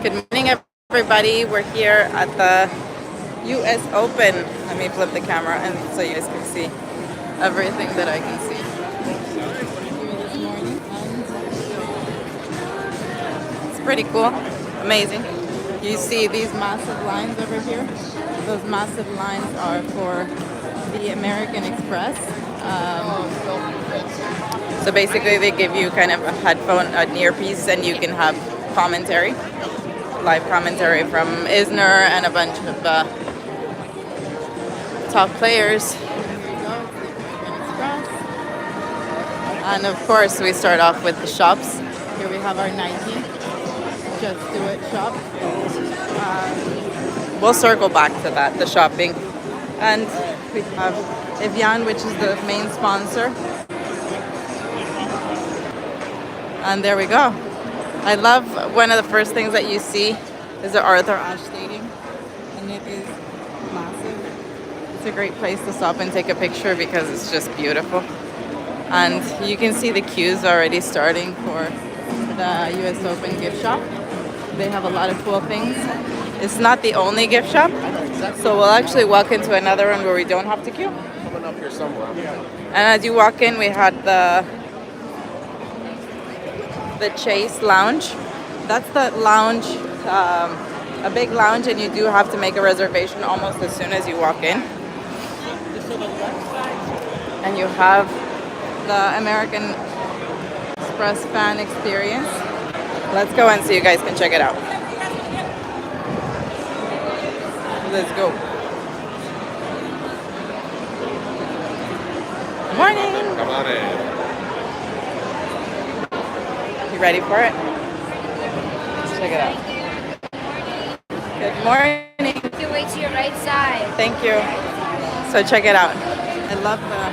Good morning, everybody. We're here at the US Open. Let me flip the camera and so you guys can see everything that I can see. Here this morning, and it's pretty cool, amazing. You see these massive lines over here? Those massive lines are for the American Express. So basically, they give you kind of a headphone, an earpiece, and you can have commentary, live commentary from Isner and a bunch of top players. Here we go, it's the American Express. And of course, we start off with the shops. Here we have our Nike Just Do It shop. We'll circle back to that, the shopping. And we have Evian, which is the main sponsor. And there we go. I love one of the first things that you see is the Arthur Ashe Stadium. And it is massive. It's a great place to stop and take a picture because it's just beautiful. And you can see the queues already starting for the US Open gift shop. They have a lot of cool things. It's not the only gift shop. So we'll actually walk into another one where we don't have to queue. Coming up here somewhere. And as you walk in, we had the Chase Lounge. That's the lounge, a big lounge, and you do have to make a reservation almost as soon as you walk in. And you have the American Express fan experience. Let's go in so you guys can check it out. Let's go. Morning. Come on in. You ready for it? Let's check it out. Good morning. You can wait to your right side. Thank you. So check it out. I love the...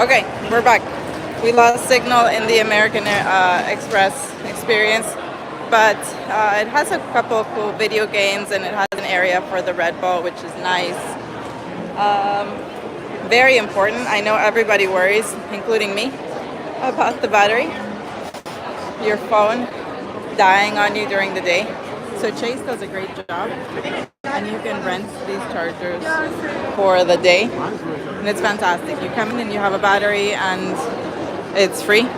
Okay, we're back. We lost signal in the American Express experience, but it has a couple of cool video games and it has an area for the Red Bull, which is nice. Very important. I know everybody worries, including me, about the battery. Your phone dying on you during the day. So Chase does a great job, and you can rent these chargers for the day, and it's fantastic. You come in and you have a battery, and it's free,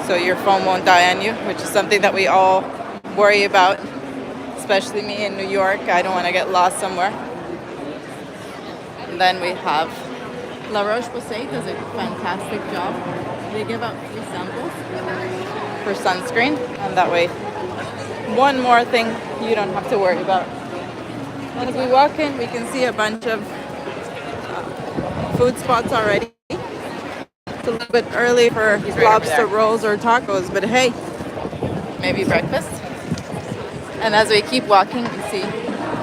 so your phone won't die on you, which is something that we all worry about, especially me in New York. I don't want to get lost somewhere. And then we have La Roche-Posay does a fantastic job. They give out free samples for sunscreen, and that way, one more thing you don't have to worry about. And as we walk in, we can see a bunch of food spots already. It's a little bit early for lobster rolls or tacos, but hey, maybe breakfast. And as we keep walking, we see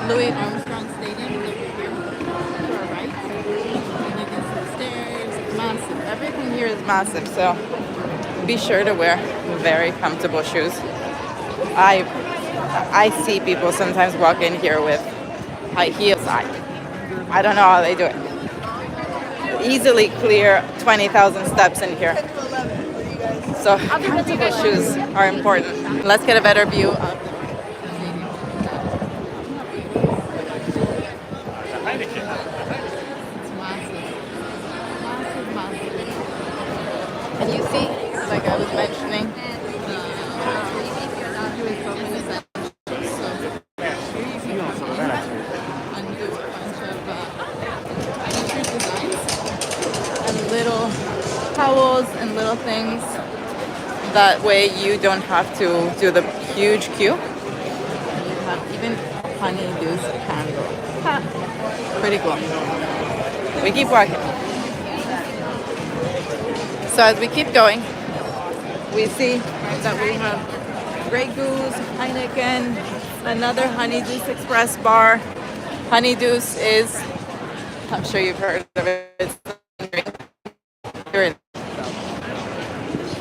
Louis Armstrong Stadium over here to our right. And you can see the stairs, it's massive. Everything here is massive, so be sure to wear very comfortable shoes. I see people sometimes walk in here with high heels. I don't know how they do it. Easily clear 20,000 steps in here. So comfortable shoes are important. Let's get a better view of the stadium. It's massive. Massive, massive. And you see, like I was mentioning, towels and little things. That way you don't have to do the huge queue. And you have even honeydew's candle. Ha! Pretty cool. We keep walking. So as we keep going, we see that we have Grey Goose, Heineken, another Honeydew's Express bar. Honeydew's is, I'm sure you've heard of it, it's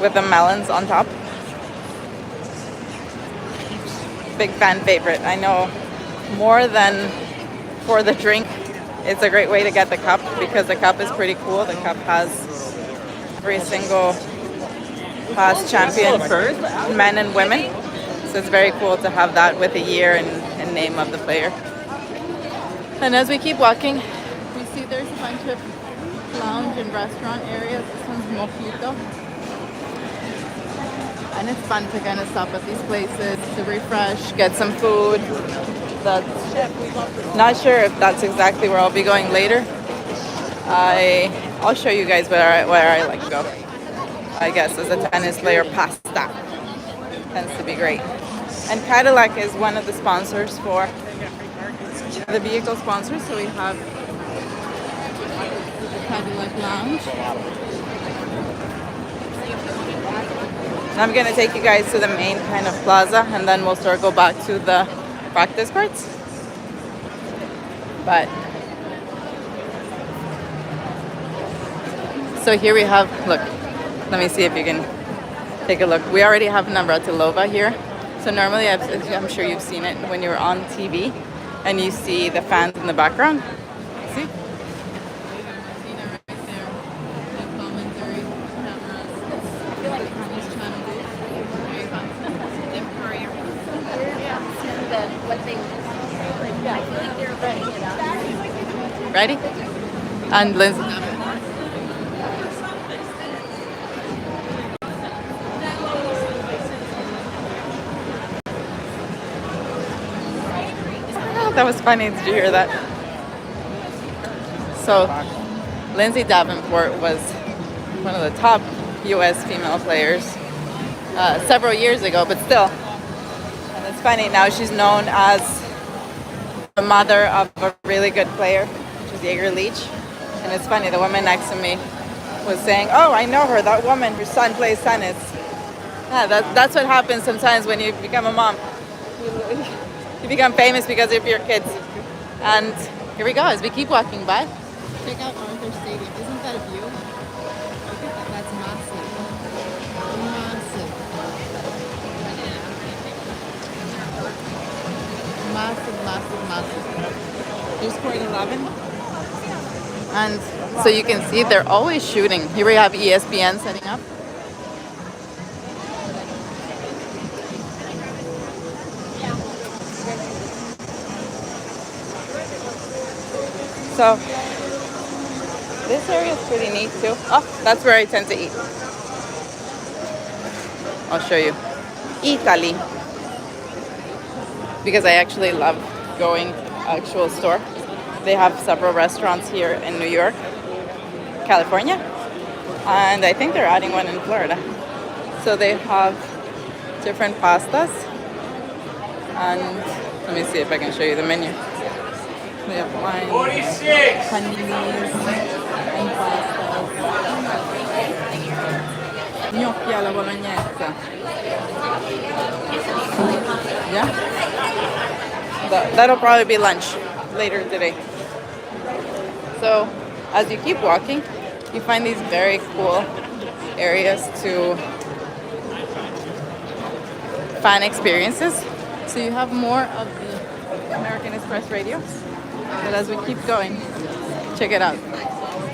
with the melons on top. Big fan favorite. I know more than for the drink, it's a great way to get the cup because the cup is pretty cool. The cup has every single past champions, men and women. So it's very cool to have that with a year and name of the player. And as we keep walking, we see there's a bunch of lounge and restaurant areas. This one's Mojito. And it's fun to kind of stop at these places to refresh, get some food. That's not sure if that's exactly where I'll be going later. I'll show you guys where I like to go. I guess as a tennis player, pasta tends to be great. And Cadillac is one of the sponsors for the vehicle sponsors. So we have the Cadillac Lounge. I'm gonna take you guys to the main kind of plaza, and then we'll go back to the practice courts. But so here we have, look, let me see if you can take a look. We already have Navratilova here. So normally, I'm sure you've seen it when you're on TV and you see the fans in the background. See? Ready? And Lindsay. That was funny. Did you hear that? So, Lindsay Davenport was one of the top U.S. female players several years ago, but still. And it's funny, now she's known as the mother of a really good player, which is Jaeger Leach. And it's funny, the woman next to me was saying, oh, I know her, that woman, her son plays tennis. Yeah, that's what happens sometimes when you become a mom. You become famous because of your kids. And here we go, as we keep walking by. Check out Arthur Stadium. Isn't that a view? Look at that. That's massive. Massive. Here's court 11. And so you can see they're always shooting. Here we have ESPN setting up. So this area is pretty neat too. Oh, that's where I tend to eat. I'll show you. Italy. Because I actually love going actual store. They have several restaurants here in New York, California, and I think they're adding one in Florida. So they have different pastas, and let me see if I can show you the menu. They have wine, paninis, and pastas. Gnocchi alla bolognese. Yeah? That'll probably be lunch later today. So, as you keep walking, you find these very cool areas to fan experiences. So you have more of the American Express radio. But as we keep going, check it out.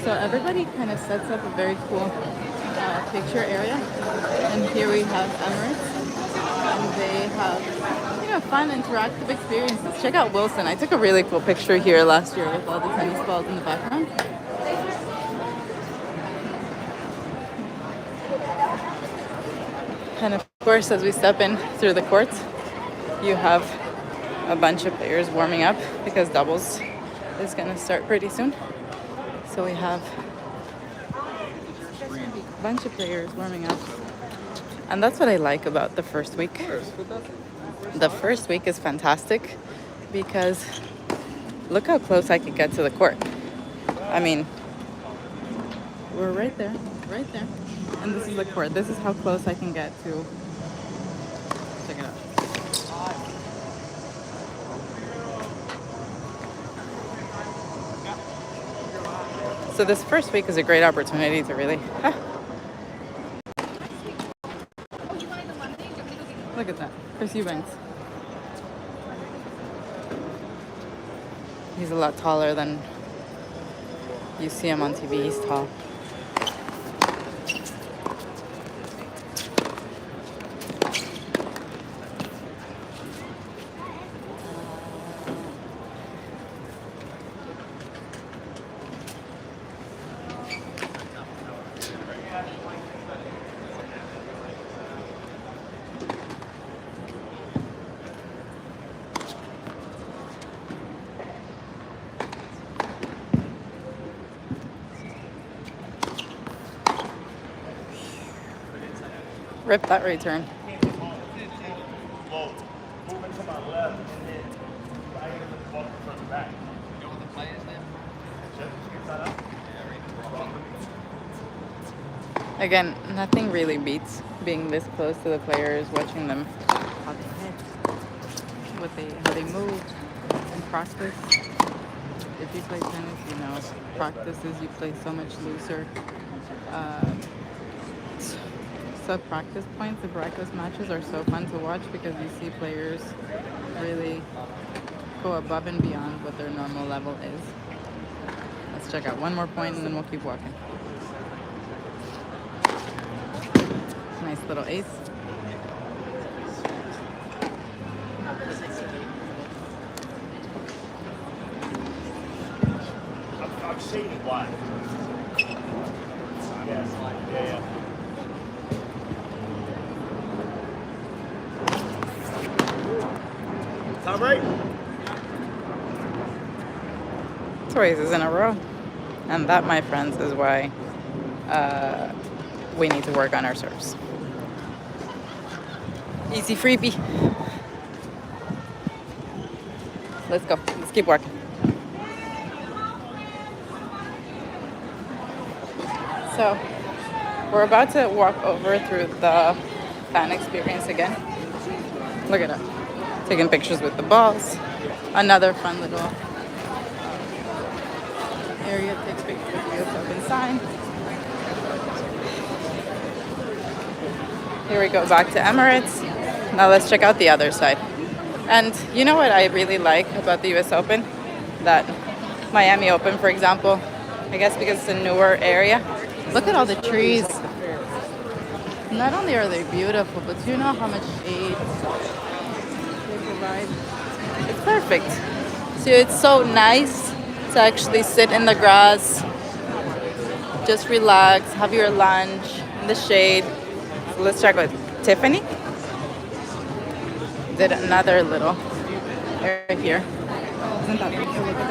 So everybody kind of sets up a very cool picture area. And here we have Emirates. And they have, fun interactive experiences. Check out Wilson. I took a really cool picture here last year with all the tennis balls in the background. And of course, as we step in through the courts, you have a bunch of players warming up because doubles is going to start pretty soon. So we have a bunch of players warming up. And that's what I like about the first week. The first week is fantastic because look how close I could get to the court. I mean, we're right there. And this is the court. This is how close I can get to. Check it out. So this first week is a great opportunity to really... Look at that. Chris Eubanks. He's a lot taller than you see him on TV. He's tall. Rip that return. Again, nothing really beats being this close to the players, watching them how they hit, how they move in practice. If you play tennis, you know practices you play so much looser. Sub practice points, the practice matches are so fun to watch because you see players really go above and beyond what their normal level is. Let's check out one more point and then we'll keep walking. Nice little ace. I'm shading black. Yes. Yeah. Top right. Races in a row. And that, my friends, is why we need to work on our serves. Easy freebie. Let's go. Let's keep working. So, we're about to walk over through the fan experience again. Look at that. Taking pictures with the balls. Another fun little area to take pictures with the US Open sign. Here we go back to Emirates. Now let's check out the other side. And you know what I really like about the US Open? That Miami Open, for example, I guess because it's a newer area. Look at all the trees. Not only are they beautiful, but do you know how much shade they provide? It's perfect. So it's so nice to actually sit in the grass, just relax, have your lunch in the shade. So let's check with Tiffany. Did another little area here. Isn't that beautiful? Look at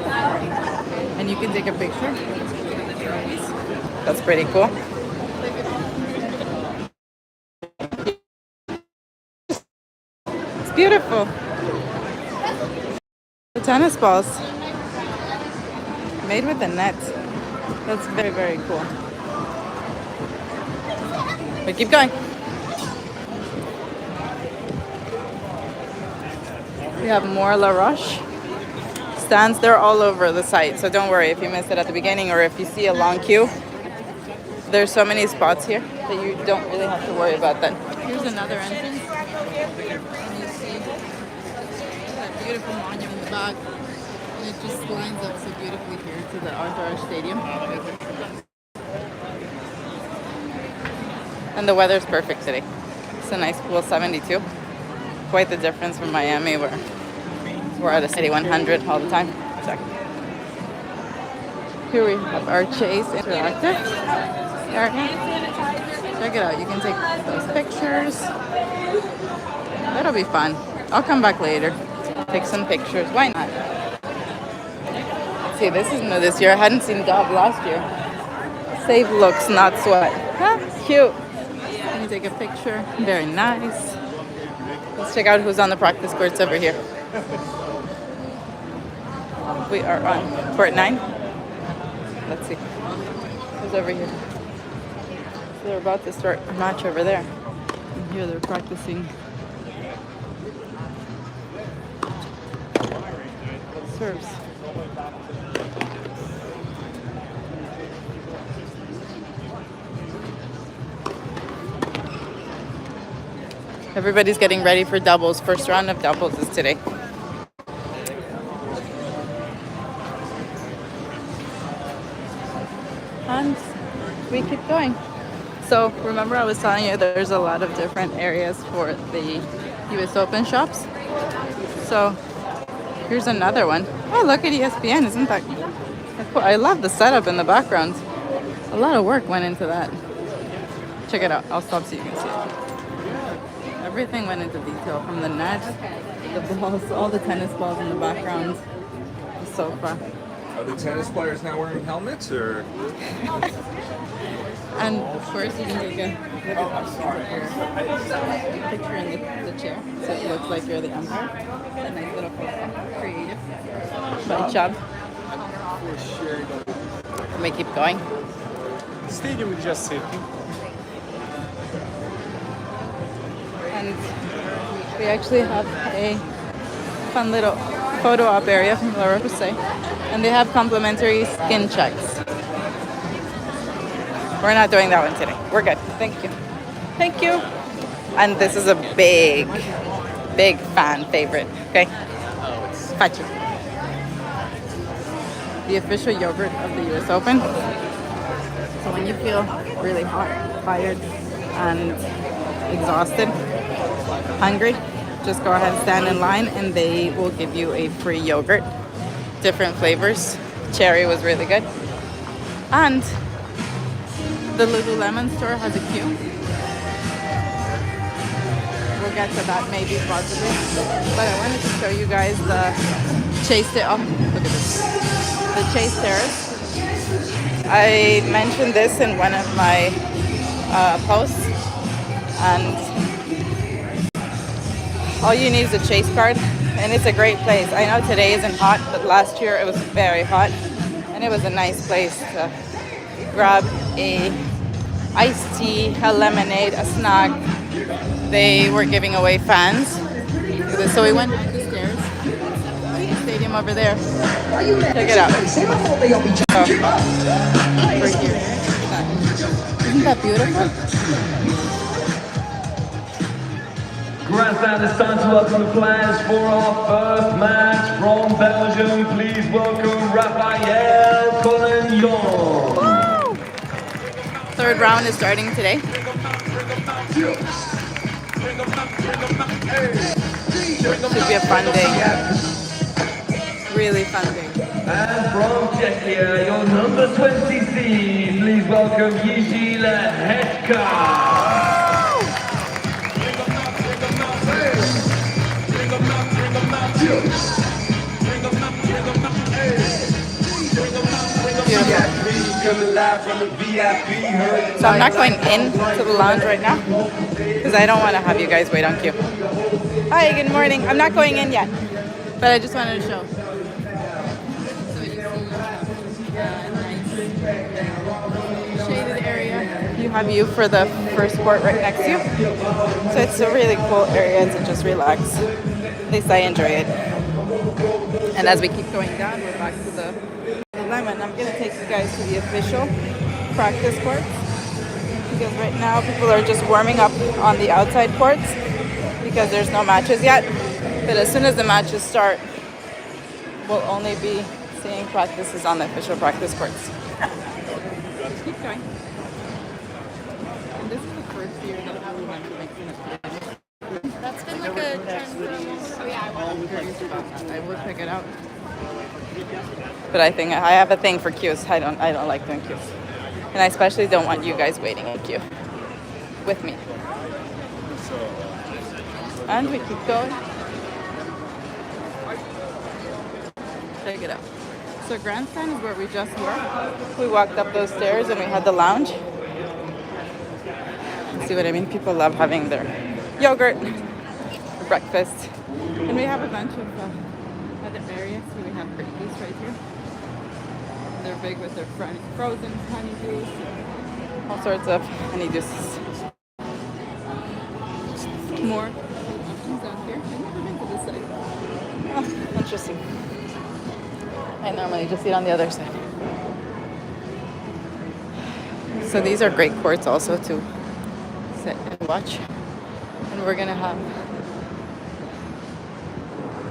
that. And you can take a picture. That's pretty cool. It's beautiful. The tennis balls made with the net. That's very, very cool. But keep going. We have more La Roche stands. They're all over the site, so don't worry if you missed it at the beginning or if you see a long queue. There's so many spots here that you don't really have to worry about that. Here's another entrance. And you see that beautiful monument in the back. And it just lines up so beautifully here to the Arthur Stadium. And the weather's perfect today. It's a nice cool 72. Quite the difference from Miami where we're at a city 100 all the time. Check. Here we have our Chase Interactive area. Check it out. You can take those pictures. That'll be fun. I'll come back later. Take some pictures. Why not? See, this is new this year. I hadn't seen Dob last year. Save looks, not sweat. Huh? Cute. Let me take a picture. Very nice. Let's check out who's on the practice courts over here. We are on court 9. Let's see. Who's over here? So they're about to start a match over there. And here they're practicing serves. Everybody's getting ready for doubles. First round of doubles is today. And we keep going. So remember I was telling you there's a lot of different areas for the US Open shops. So here's another one. Oh, look at ESPN. Isn't that cool? I love the setup in the background. A lot of work went into that. Check it out. I'll stop so you can see it. Everything went into detail, from the net, the balls, all the tennis balls in the background, the sofa. Are the tennis players now wearing helmets, or? And of course, you can take a picture in the chair, so it looks like you're the umpire. It's a nice little photo, creative. By Chubb. Let me keep going. The stadium is just sitting. And we actually have a fun little photo op area from Laura Jose, and they have complimentary skin checks. We're not doing that one today. We're good. Thank you. Thank you. And this is a big fan favorite. Okay? Fachi. The official yogurt of the US Open. So when you feel really hot, tired, and exhausted, hungry, just go ahead and stand in line and they will give you a free yogurt. Different flavors. Cherry was really good. And the Lululemon store has a queue. We'll get to that maybe possibly. But I wanted to show you guys the Chase Terrace. Oh, look at this. The Chase Terrace. I mentioned this in one of my posts. And all you need is a Chase card. And it's a great place. I know today isn't hot, but last year it was very hot. And it was a nice place to grab a iced tea, a lemonade, a snack. They were giving away fans. So we went up the stairs. The stadium over there. Check it out. Oh, we're here. Isn't that beautiful? Grandstand, it's time to welcome the players for our first match from Belgium. Please welcome Raphael Collignon. Third round is starting today. Should be a fun day. Really fun day. And from Czechia, your number 20 seed, please welcome Jiří Lehečka. So I'm not going into the lounge right now because I don't want to have you guys wait on queue. Hi, good morning. I'm not going in yet, but I just wanted to show. So you see nice shaded area. You have you for the first court right next to you. So it's a really cool area to just relax. At least I enjoy it. And as we keep going down, we're back to the lemon. I'm going to take you guys to the official practice courts because right now people are just warming up on the outside courts because there's no matches yet. But as soon as the matches start, we'll only be seeing practices on the official practice courts. Keep going. And this is the first year that I remember making it. That's been like a trend for a while. I'm curious about that. I will check it out. But I think I have a thing for queues. I don't like doing queues. And I especially don't want you guys waiting in queue with me. And we keep going. Check it out. So grandstand is where we just were. We walked up those stairs and we had the lounge. See what I mean? People love having their yogurt for breakfast. And we have a bunch of other areas. So we have cookies right here. They're big with their frozen honey juice, all sorts of honey juices. More options down here. I've never been to this side. Oh, interesting. I normally just eat on the other side. So these are great courts also to sit and watch. And we're gonna have...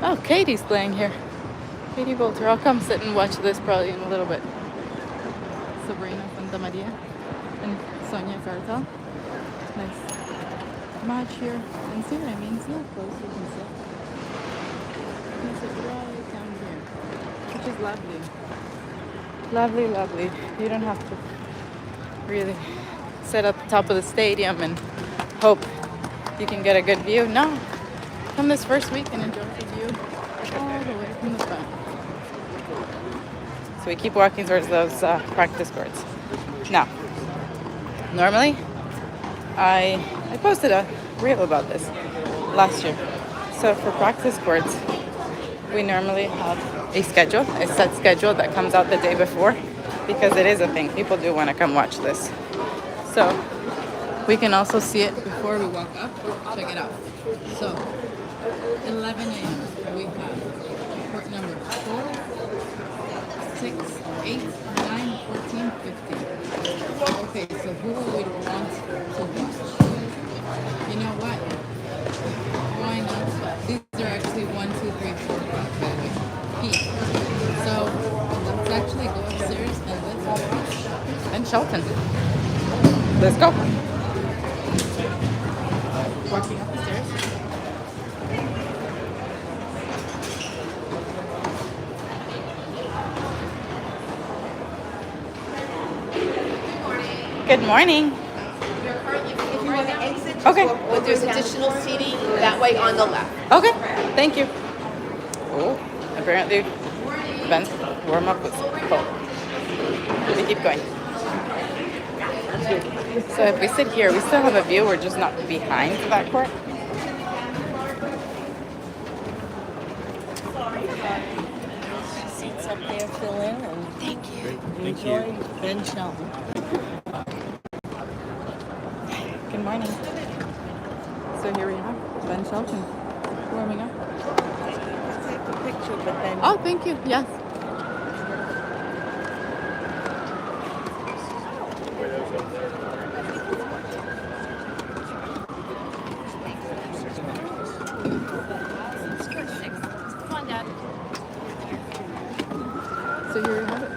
Oh, Katie's playing here. Katie Bolter. I'll come sit and watch this probably in a little bit. Sabrina Santa Maria and Sonia Cartel. Nice match here. And see what I mean? See how close you can sit? You can sit right down here, which is lovely. Lovely, lovely. You don't have to really sit at the top of the stadium and hope you can get a good view. No. Come this first week and enjoy the view all the way from the front. So we keep walking towards those practice courts. Now, Normally, I posted a reel about this last year. So for practice courts, we normally have a set schedule that comes out the day before because it is a thing. People do want to come watch this. So we can also see it before we walk up. Check it out. So 11 a.m. we have court number 4, 6, 8, 9, 14, 15. Okay, so who would we want to watch? You know what? Why not? These are actually 1, 2, 3, 4, 5, by the way. Feet. So let's actually go upstairs and let's watch Ben Shelton. Let's go. Walking up the stairs. Good morning. If you want to exit, just Okay. but there's additional seating that way on the left. Okay, thank you. Oh, apparently Ben's warm-up was cold. We keep going. So if we sit here, we still have a view. We're just not behind that court. Seats up there, fill in, and thank you. Enjoy Ben Shelton. Good morning. So here we have Ben Shelton warming up. Take a picture, but then Oh, thank you. Yes. Come on, Dad. So here we have it.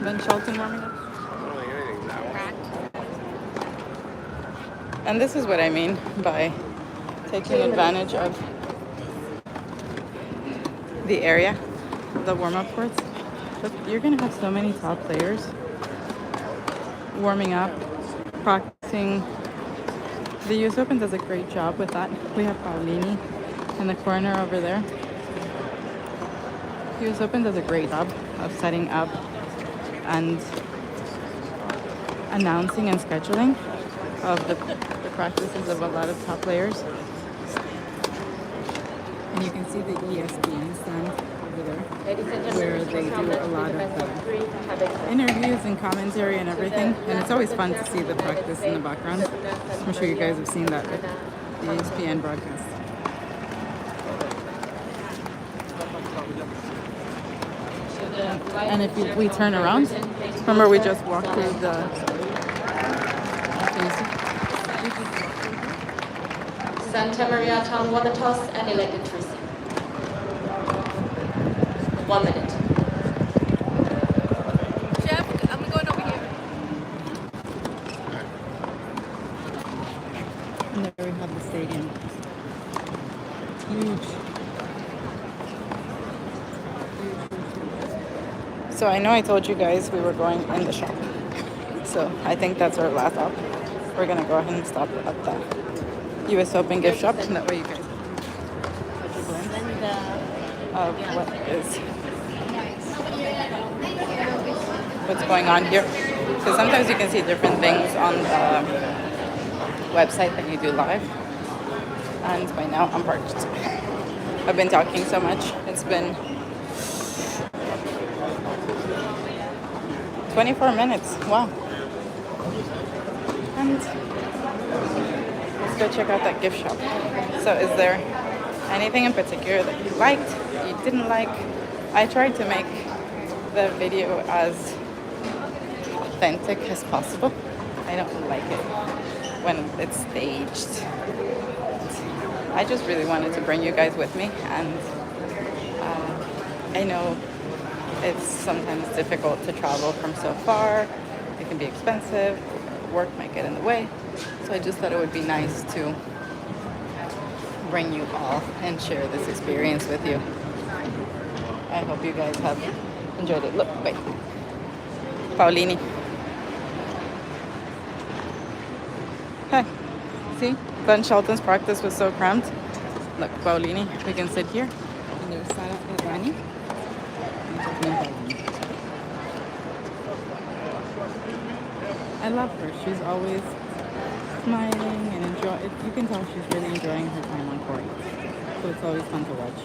Ben Shelton warming up. And this is what I mean by taking advantage of the area, the warm-up courts. But you're gonna have so many top players warming up, practicing. The US Open does a great job with that. We have Paulini in the corner over there. US Open does a great job of setting up and announcing and scheduling of the practices of a lot of top players. And you can see the ESPN stand over there where they do a lot of interviews and commentary and everything. And it's always fun to see the practice in the background. I'm sure you guys have seen that with the ESPN broadcast. And if we turn around, remember we just walked through the... Santa Maria Town won the toss and elected to receive. 1 minute. Jeff, I'm going over here. And there we have the stadium. Huge. So I know I told you guys we were going in the shop. So I think that's our last stop. We're gonna go ahead and stop at the US Open gift shop. And that way you guys get a glimpse of what is what's going on here. Because sometimes you can see different things on the website that you do live. And by now I'm parked. I've been talking so much. It's been 24 minutes. Wow. And let's go check out that gift shop. So is there anything in particular that you liked, you didn't like? I tried to make the video as authentic as possible. I don't like it when it's staged. I just really wanted to bring you guys with me, and I know it's sometimes difficult to travel from so far. It can be expensive. Work might get in the way. So I just thought it would be nice to bring you all and share this experience with you. I hope you guys have enjoyed it. Look, wait. Paulini. Hi. See? Ben Shelton's practice was so cramped. Look, Paulini. We can sit here. And there's Sarah Errani. I love her. She's always smiling and enjoy. You can tell she's really enjoying her time on court. So it's always fun to watch.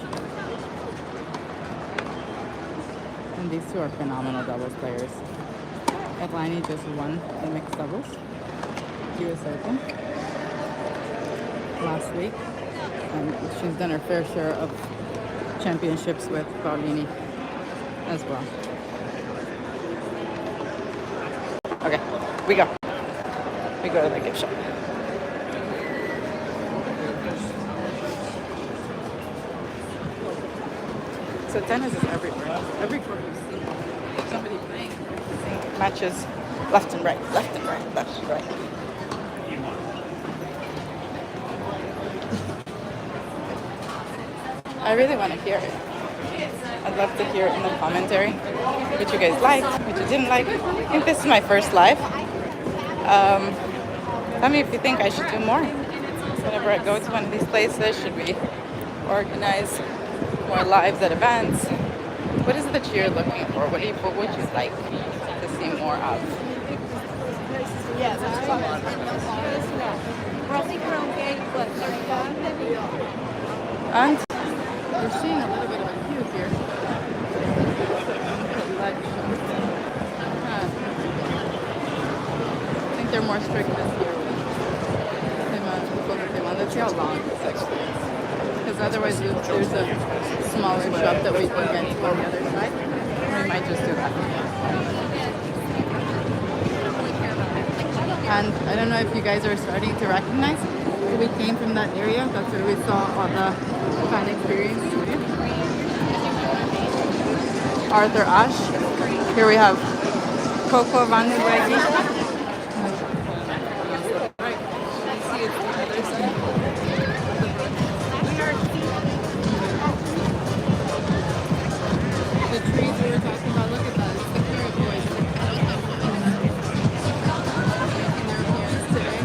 And these two are phenomenal doubles players. Atlani just won the mixed doubles US Open last week. And she's done her fair share of championships with Paulini as well. Okay, we go. We go to the gift shop. So tennis is everywhere. Every court you see somebody playing matches left and right, left and right, left and right. I really want to hear it. I'd love to hear it in the commentary what you guys liked, what you didn't like. I think this is my first live. Tell me if you think I should do more. Whenever I go to one of these places, should we organize more lives at events? What is it that you're looking for? What would you like to see more of? Yeah, that's fine. I think we're on gate, what, 35? And we're seeing a little bit of a queue here. I think they're more strict this year with the amount of people that they want. Let's see how long this actually is. Because otherwise there's a smaller shop that we can get to on the other side. We might just do that. And I don't know if you guys are starting to recognize. We came from that area. That's where we saw all the fan experience. Arthur Ashe. Here we have Coco Van Weggy. The trees we were talking about, look at that. It's the Carrot Boys. Making their appearance today.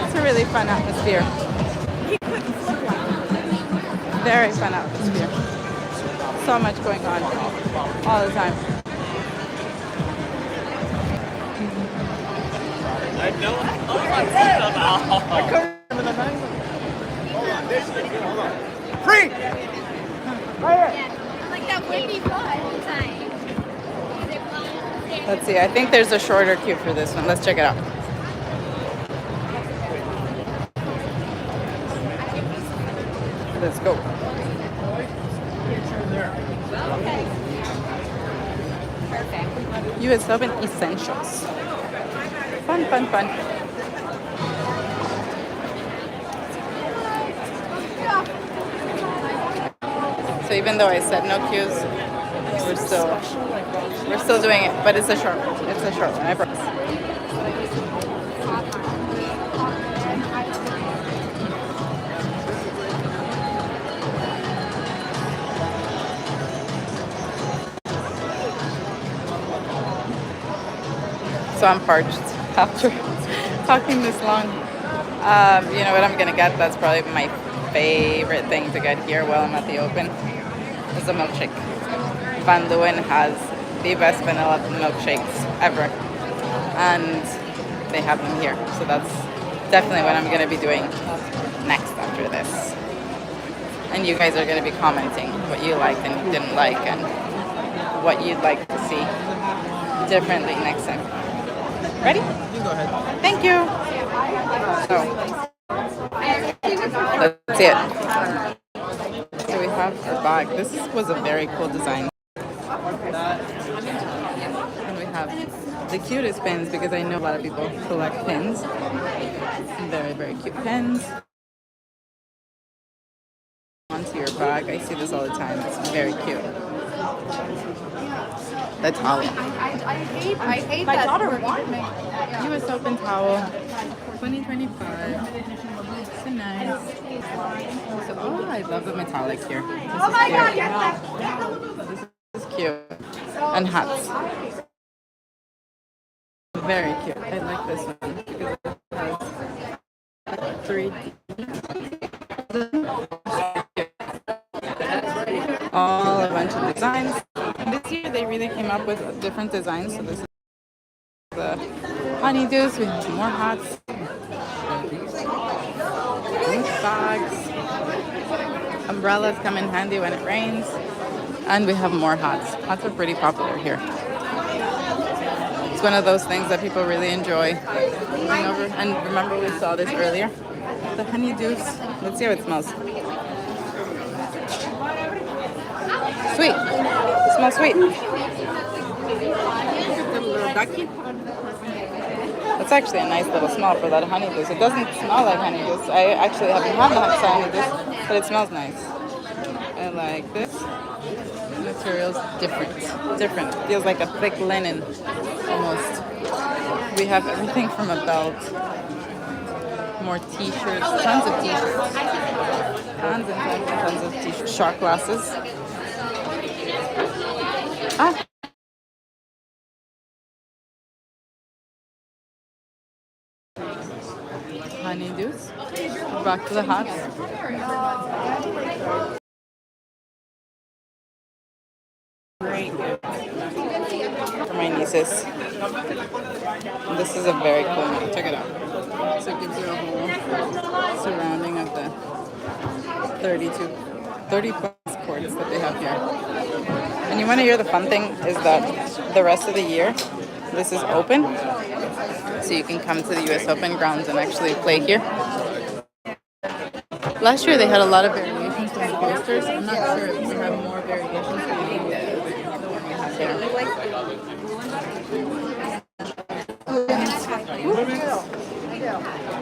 It's a really fun atmosphere. Very fun atmosphere. So much going on all the time. Free! Like that windy fun time. Let's see. I think there's a shorter queue for this one. Let's check it out. Let's go. US Open Essentials. Fun, fun, fun. So even though I said no queues, we're still doing it. But it's a short one. It's a short one. I promise. So I'm parched after talking this long. You know what I'm gonna get? That's probably my favorite thing to get here while I'm at the Open. Is a milkshake. Van Leeuwen has the best vanilla milkshakes ever, and they have them here. So that's definitely what I'm gonna be doing next after this. And you guys are gonna be commenting what you liked and didn't like, and what you'd like to see differently next time. Ready? You go ahead. Thank you. So, let's see it. So we have our bag. This was a very cool design. And we have the cutest pins because I know a lot of people collect pins. Very, very cute pins. Onto your bag. I see this all the time. It's very cute. The towel. I hate my daughter wanted me. US Open towel, 2025. So nice. So, oh, I love the metallic here. This is cute. This is cute. And hats. Very cute. I like this one because it has 3D. All a bunch of designs. And this year they really came up with different designs. So this is the honeydews. We have more hats, loose bags, umbrellas come in handy when it rains, and we have more hats. Hats are pretty popular here. It's one of those things that people really enjoy coming over. And remember, we saw this earlier, the honeydews. Let's see how it smells. Sweet. It smells sweet. Look at the little ducky. That's actually a nice little smell for that honeydews. It doesn't smell like honeydews. I actually haven't had the honeydews, but it smells nice. I like this. The material's different. Feels like a thick linen, almost. We have everything from a belt, more t-shirts, tons of t-shirts, tons and tons of t-shirts, shot glasses. Honeydews. Back to the hats. Great for my nieces. And this is a very cool one. Check it out. So it gives you a whole surrounding of the 30 plus cords that they have here. And you want to hear the fun thing is that the rest of the year this is open, so you can come to the US Open grounds and actually play here. Last year they had a lot of variations from the posters. I'm not sure if they have more variations than the one we have there.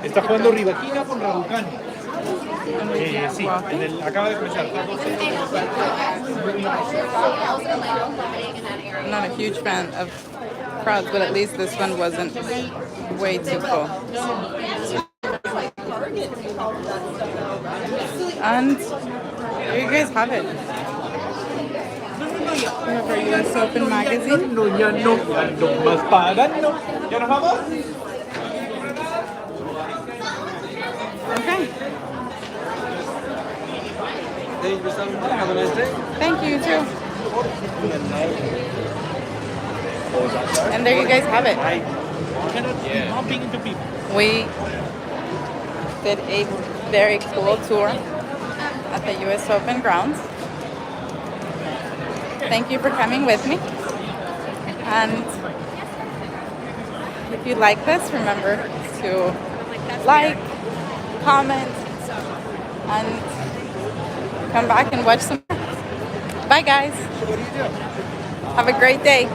Está jugando Rivaquina con Raducanu. Sí, acaba de comenzar. I'm not a huge fan of crowds, but at least this one wasn't way too full. And there you guys have it. We have our US Open magazine. No, ya no más pagando. ¿Ya nos vamos? Okay. Have a nice day. Thank you too. And there you guys have it. I cannot be bumping into people. We did a very cool tour at the US Open grounds. Thank you for coming with me. And if you like this, remember to like, comment, and come back and watch some more. Bye guys. Have a great day.